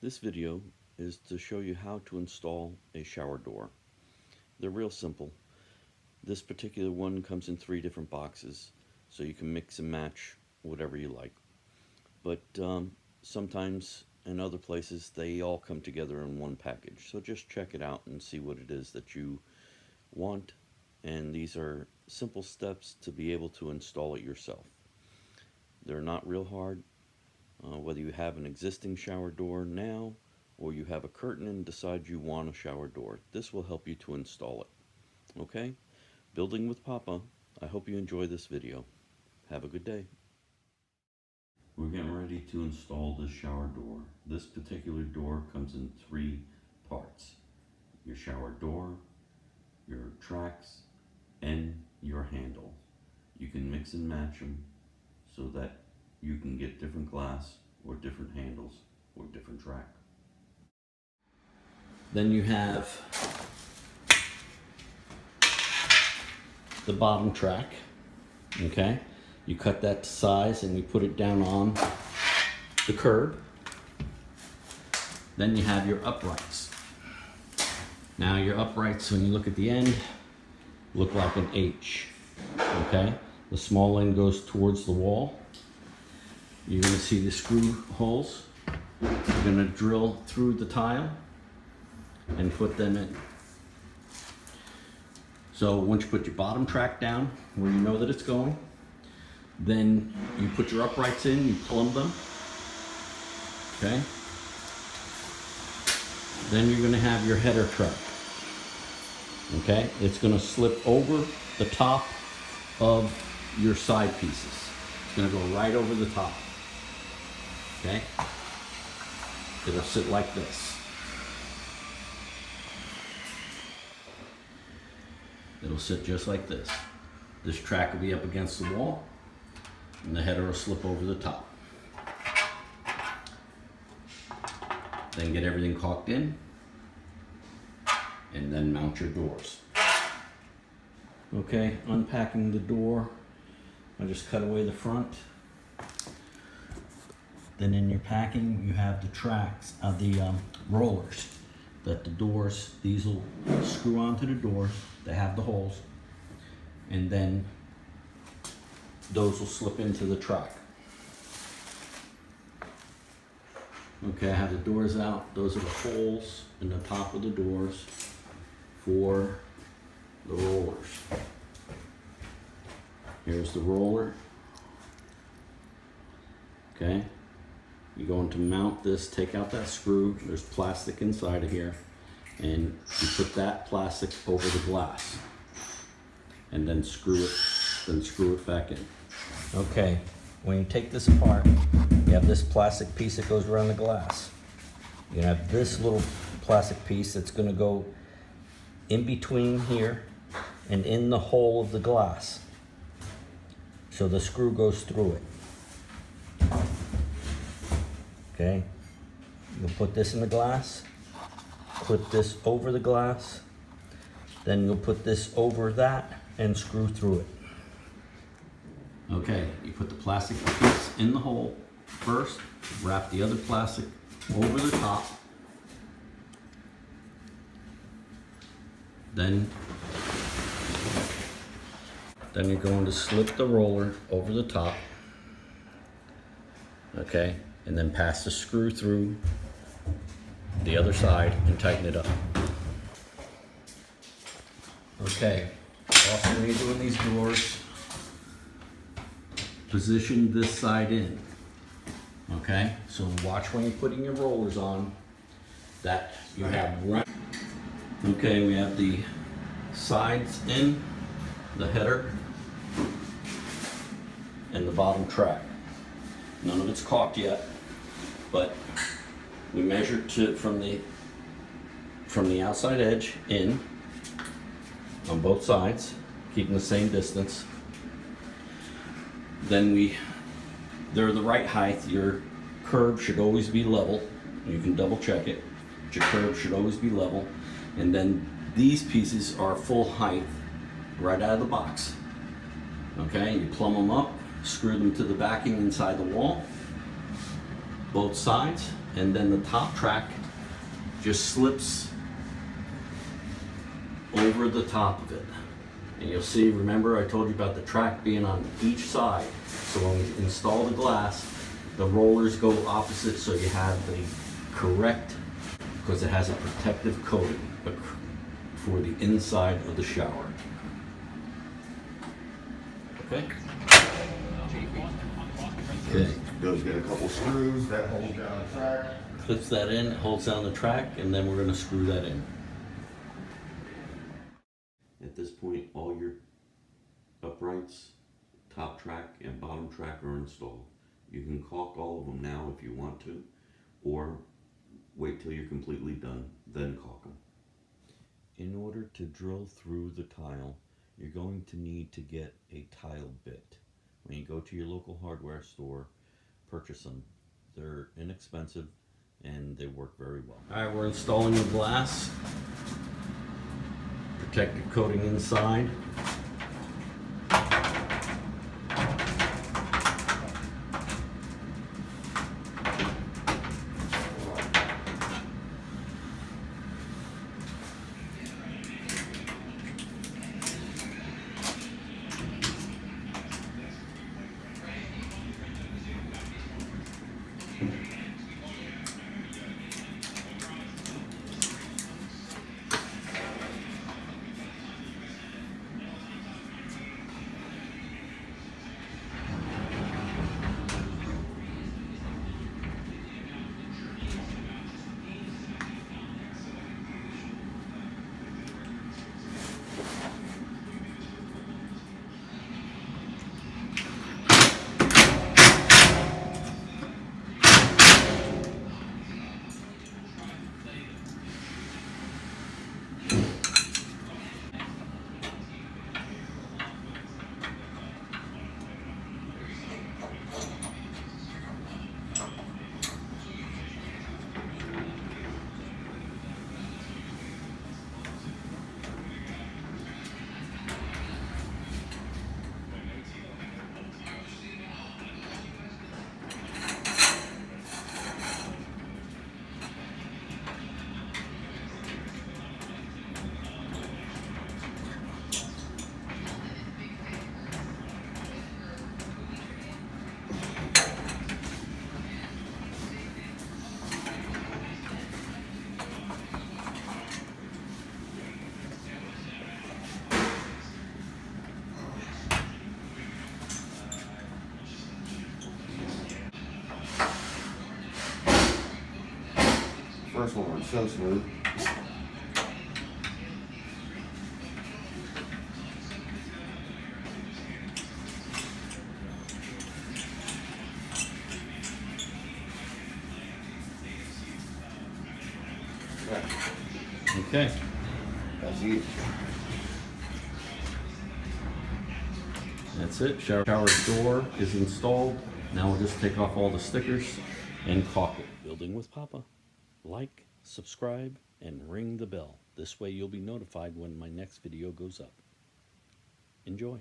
This video is to show you how to install a shower door. They're real simple. This particular one comes in 3 different boxes, so you can mix and match whatever you like. But sometimes in other places they all come together in one package. So just check it out and see what it is that you want. And these are simple steps to be able to install it yourself. They're not real hard. Whether you have an existing shower door now or you have a curtain and decide you want a shower door, this will help you to install it. Okay? Building with Papa, I hope you enjoy this video. Have a good day. We're getting ready to install this shower door. This particular door comes in 3 parts. Your shower door, your tracks, and your handle. You can mix and match them so that you can get different glass or different handles or different track. Then you have the bottom track, okay? You cut that to size and you put it down on the curb. Then you have your uprights. Now your uprights, when you look at the end, look like an H, okay? The small end goes towards the wall. You're going to see the screw holes. You're going to drill through the tile and put them in. So once you put your bottom track down where you know that it's going, then you put your uprights in, you plumb them, okay? Then you're going to have your header track, okay? It's going to slip over the top of your side pieces. It's going to go right over the top. Okay, it'll sit like this. It'll sit just like this. This track will be up against the wall and the header will slip over the top. Then get everything caulked in and then mount your doors. Okay, unpacking the door, I just cut away the front. Then in your packing, you have the tracks, the rollers that the doors, these will screw onto the door. They have the holes. And then those will slip into the track. Okay, I have the doors out. Those are the holes in the top of the doors for the rollers. Here's the roller. Okay. You're going to mount this, take out that screw, there's plastic inside of here, and you put that plastic over the glass, and then screw it back in. Okay, when you take this apart, you have this plastic piece that goes around the glass. You have this little plastic piece that's going to go in between here and in the hole of the glass, so the screw goes through it. Okay, you'll put this in the glass, put this over the glass, then you'll put this over that and screw through it. Okay, you put the plastic piece in the hole first, wrap the other plastic over the top, then you're going to slip the roller over the top, okay? And then pass the screw through the other side and tighten it up. Okay, also when you're doing these doors, position this side in. Okay, so watch when you're putting your rollers on that you have one. Okay, we have the sides in, the header, and the bottom track. None of it's caulked yet, but we measured from the outside edge in on both sides, keeping the same distance. Then they're the right height. Your curb should always be level. You can double check it. Your curb should always be level. And then these pieces are full height right out of the box. Okay, you plumb them up, screw them to the backing inside the wall, both sides, and then the top track just slips over the top of it. And you'll see, remember I told you about the track being on each side. So when we install the glass, the rollers go opposite so you have the correct, because it has a protective coating for the inside of the shower. Okay? Okay. Goes get a couple screws that hold down the track. Clips that in, holds down the track, and then we're going to screw that in. At this point, all your uprights, top track and bottom track are installed. You can caulk all of them now if you want to, or wait till you're completely done, then caulk them. In order to drill through the tile, you're going to need to get a tile bit. When you go to your local hardware store, purchase them. They're inexpensive and they work very well. All right, we're installing the glass. Protective coating inside. First one went so smooth. Okay. That's easy. That's it. Shower door is installed. Now we'll just take off all the stickers and caulk it. Building with Papa. Like, subscribe, and ring the bell. This way you'll be notified when my next video goes up. Enjoy.